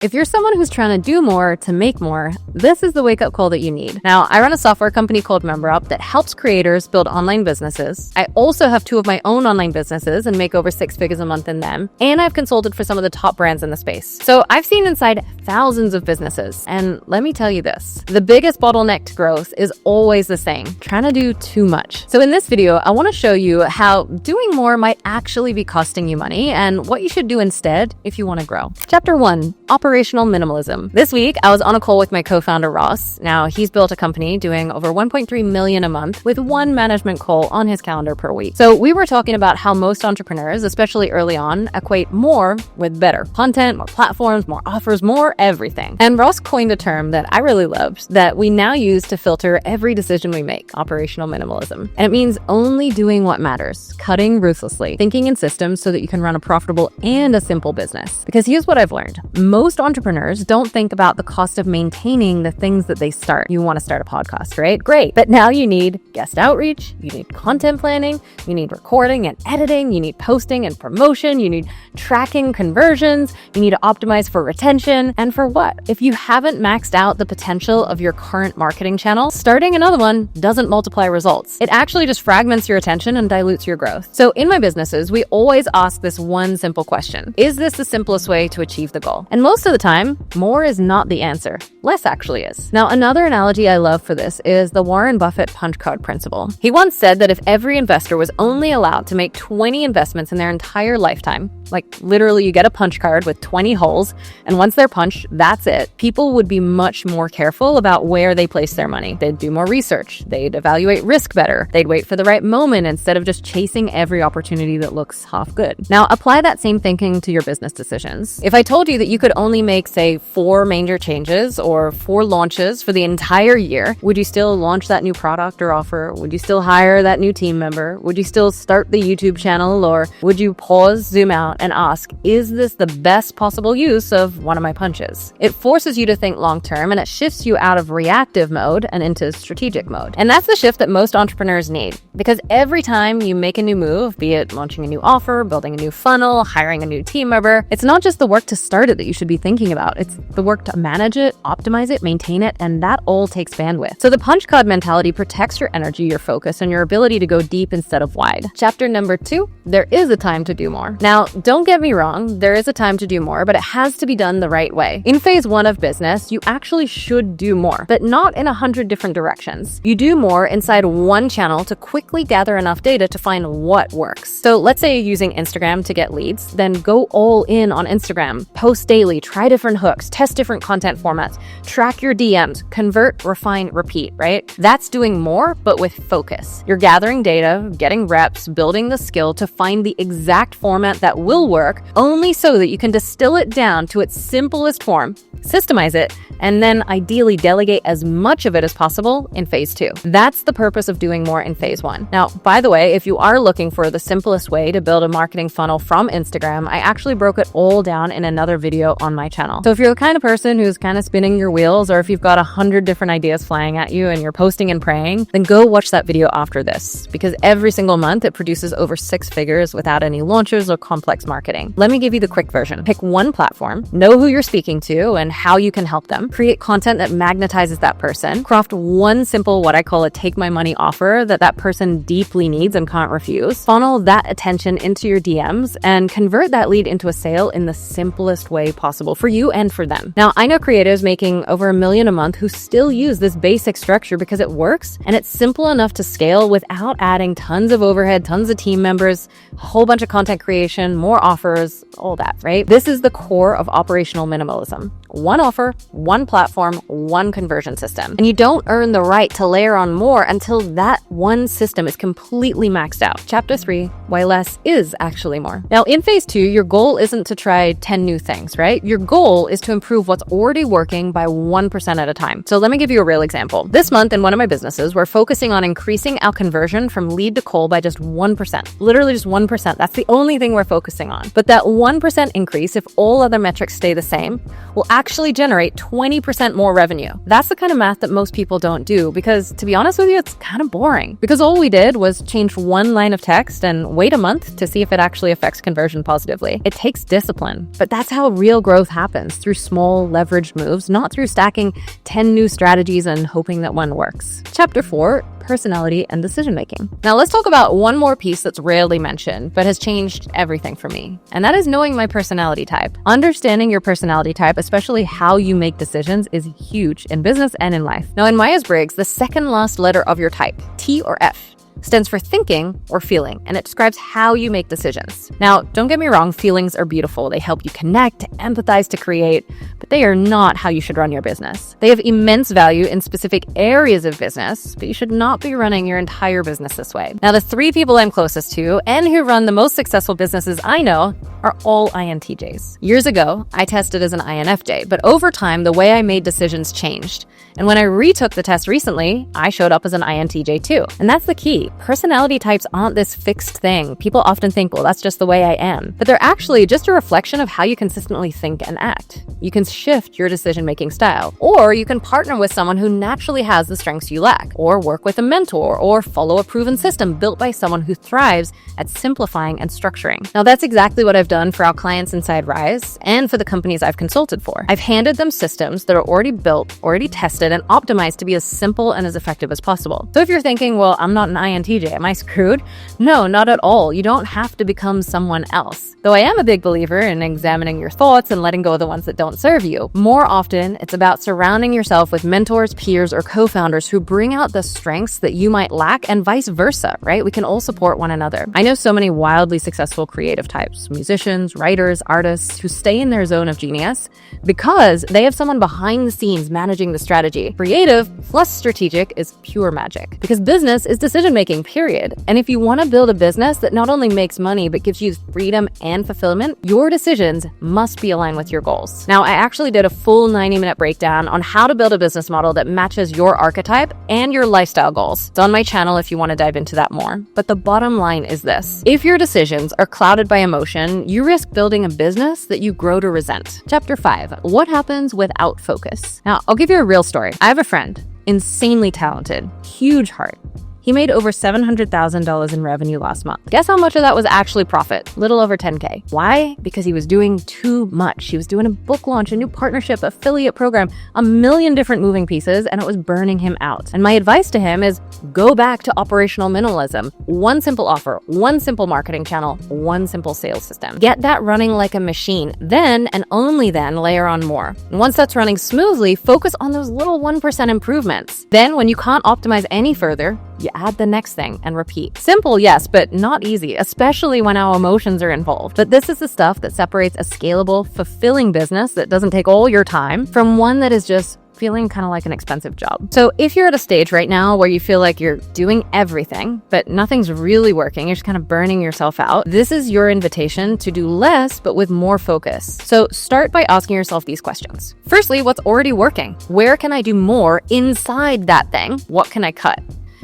If you're someone who's trying to do more to make more, this is the wake-up call that you need. Now, I run a software company called MemberUp that helps creators build online businesses. I also have 2 of my own online businesses and make over 6 figures a month in them. And I've consulted for some of the top brands in the space. So I've seen inside thousands of businesses. And let me tell you this, the biggest bottleneck to growth is always the same, trying to do too much. So in this video, I want to show you how doing more might actually be costing you money and what you should do instead if you want to grow. Chapter 1, Operational Minimalism. This week, I was on a call with my co-founder, Ross. Now, he's built a company doing over 1.3 million a month with 1 management call on his calendar per week. So we were talking about how most entrepreneurs, especially early on, equate more with better content, more platforms, more offers, more everything. And Ross coined a term that I really loved that we now use to filter every decision we make, operational minimalism. And it means only doing what matters, cutting ruthlessly, thinking in systems so that you can run a profitable and a simple business. Because here's what I've learned. Most entrepreneurs don't think about the cost of maintaining the things that they start. You want to start a podcast, right? Great. But now you need guest outreach, you need content planning, you need recording and editing, you need posting and promotion, you need tracking conversions, you need to optimize for retention. And for what? If you haven't maxed out the potential of your current marketing channel, starting another one doesn't multiply results. It actually just fragments your attention and dilutes your growth. So in my businesses, we always ask this one simple question. Is this the simplest way to achieve the goal? And most of the time, more is not the answer. Less actually is. Now, another analogy I love for this is the Warren Buffett punch card principle. He once said that if every investor was only allowed to make 20 investments in their entire lifetime, like literally you get a punch card with 20 holes, and once they're punched, that's it, people would be much more careful about where they place their money. They'd do more research. They'd evaluate risk better. They'd wait for the right moment instead of just chasing every opportunity that looks half good. Now, apply that same thinking to your business decisions. If I told you that you could only make, say, 4 major changes or 4 launches for the entire year, would you still launch that new product or offer? Would you still hire that new team member? Would you still start the YouTube channel? Or would you pause, zoom out, and ask, is this the best possible use of one of my punches? It forces you to think long-term, and it shifts you out of reactive mode and into strategic mode. And that's the shift that most entrepreneurs need, because every time you make a new move, be it launching a new offer, building a new funnel, hiring a new team member, it's not just the work to start it that you should be thinking about. It's the work to manage it, optimize it, maintain it, and that all takes bandwidth. So the punch card mentality protects your energy, your focus, and your ability to go deep instead of wide. Chapter number 2, there is a time to do more. Now, don't get me wrong, there is a time to do more, but it has to be done the right way. In phase 1 of business, you actually should do more, but not in 100 different directions. You do more inside one channel to quickly gather enough data to find what works. So let's say you're using Instagram to get leads, then go all in on Instagram. Post daily, try different hooks, test different content formats, track your DMs, convert, refine, repeat, right? That's doing more, but with focus. You're gathering data, getting reps, building the skill to find the exact format that will work, only so that you can distill it down to its simplest form, systemize it, and then ideally delegate as much of it as possible in phase 2. That's the purpose of doing more in phase 1. Now, by the way, if you are looking for the simplest way to build a marketing funnel from Instagram, I actually broke it all down in another video on my channel. So if you're the kind of person who's kind of spinning your wheels, or if you've got 100 different ideas flying at you and you're posting and praying, then go watch that video after this, because every single month it produces over 6 figures without any launches or complex marketing. Let me give you the quick version. Pick one platform, know who you're speaking to and how you can help them, create content that magnetizes that person, craft one simple, what I call a take my money offer that person deeply needs and can't refuse, funnel that attention into your DMs, and convert that lead into a sale in the simplest way possible for you and for them. Now, I know creatives making over $1 million a month who still use this basic structure because it works and it's simple enough to scale without adding tons of overhead, tons of team members, a whole bunch of content creation, more offers, all that, right? This is the core of operational minimalism. One offer, one platform, one conversion system. And you don't earn the right to layer on more until that one system is completely maxed out. Chapter 3, why less is actually more. Now, in phase 2, your goal isn't to try 10 new things, right? Your goal is to improve what's already working by 1% at a time. So let me give you a real example. This month in one of my businesses, we're focusing on increasing our conversion from lead to call by just 1%. Literally just 1%. That's the only thing we're focusing on. But that 1% increase, if all other metrics stay the same, will actually generate 20% more revenue. That's the kind of math that most people don't do because, to be honest with you, it's kind of boring. Because all we did was change one line of text and wait a month to see if it actually affects conversion positively. It takes discipline, but that's how real growth happens, through small leveraged moves, not through stacking 10 new strategies and hoping that one works. Chapter 4, personality and decision making. Now let's talk about one more piece that's rarely mentioned, but has changed everything for me. And that is knowing my personality type. Understanding your personality type, especially how you make decisions, is huge in business and in life. Now in Myers-Briggs, the second last letter of your type, T or F, stands for thinking or feeling, and it describes how you make decisions. Now, don't get me wrong, feelings are beautiful. They help you connect, to empathize, to create, but they are not how you should run your business. They have immense value in specific areas of business, but you should not be running your entire business this way. Now, the 3 people I'm closest to and who run the most successful businesses I know are all INTJs. Years ago, I tested as an INFJ, but over time, the way I made decisions changed. And when I retook the test recently, I showed up as an INTJ too. And that's the key. Personality types aren't this fixed thing. People often think, well, that's just the way I am. But they're actually just a reflection of how you consistently think and act. You can shift your decision-making style, or you can partner with someone who naturally has the strengths you lack, or work with a mentor, or follow a proven system built by someone who thrives at simplifying and structuring. Now, that's exactly what I've done for our clients inside Rise and for the companies I've consulted for. I've handed them systems that are already built, already tested, and optimized to be as simple and as effective as possible. So if you're thinking, well, I'm not an INTJ, am I screwed? No, not at all. You don't have to become someone else. Though I am a big believer in examining your thoughts and letting go of the ones that don't serve you. More often, it's about surrounding yourself with mentors, peers, or co-founders who bring out the strengths that you might lack, and vice versa, right? We can all support one another. I know so many wildly successful creative types, musicians, writers, artists, who stay in their zone of genius because they have someone behind the scenes managing the strategy. Creative plus strategic is pure magic, because business is decision-making, period. And if you want to build a business that not only makes money, but gives you freedom and fulfillment, your decisions must be aligned with your goals. Now, I actually did a full 90-minute breakdown on how to build a business model that matches your archetype and your lifestyle goals. It's on my channel if you want to dive into that more. But the bottom line is this: if your decisions are clouded by emotion, you risk building a business that you grow to resent. Chapter 5, what happens without focus? Now, I'll give you a real story. I have a friend, insanely talented, huge heart. He made over $700,000 in revenue last month. Guess how much of that was actually profit? Little over 10K. Why? Because he was doing too much. He was doing a book launch, a new partnership, affiliate program, a million different moving pieces, and it was burning him out. And my advice to him is go back to operational minimalism. One simple offer, one simple marketing channel, one simple sales system. Get that running like a machine. Then, and only then, layer on more. And once that's running smoothly, focus on those little 1% improvements. Then, when you can't optimize any further, you add the next thing and repeat. Simple, yes, but not easy, especially when our emotions are involved. But this is the stuff that separates a scalable, fulfilling business that doesn't take all your time from one that is just feeling kind of like an expensive job. So if you're at a stage right now where you feel like you're doing everything, but nothing's really working, you're just kind of burning yourself out, this is your invitation to do less, but with more focus. So start by asking yourself these questions. Firstly, what's already working? Where can I do more inside that thing? What can I cut?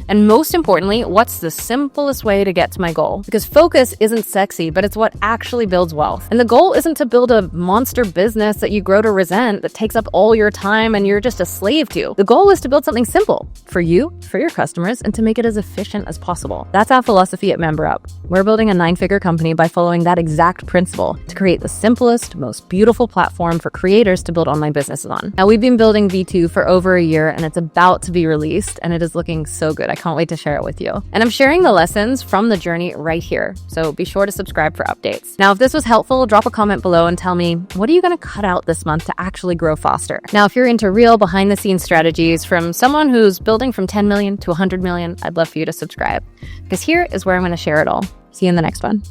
And most importantly, what's the simplest way to get to my goal? Because focus isn't sexy, but it's what actually builds wealth. And the goal isn't to build a monster business that you grow to resent, that takes up all your time and you're just a slave to. The goal is to build something simple for you, for your customers, and to make it as efficient as possible. That's our philosophy at MemberUp. We're building a 9-figure company by following that exact principle to create the simplest, most beautiful platform for creators to build online businesses on. Now, we've been building V2 for over a year and it's about to be released, and it is looking so good. I can't wait to share it with you. And I'm sharing the lessons from the journey right here. So be sure to subscribe for updates. Now, if this was helpful, drop a comment below and tell me, what are you going to cut out this month to actually grow faster? Now, if you're into real behind the scenes strategies from someone who's building from 10 million to 100 million, I'd love for you to subscribe, because here is where I'm going to share it all. See you in the next one.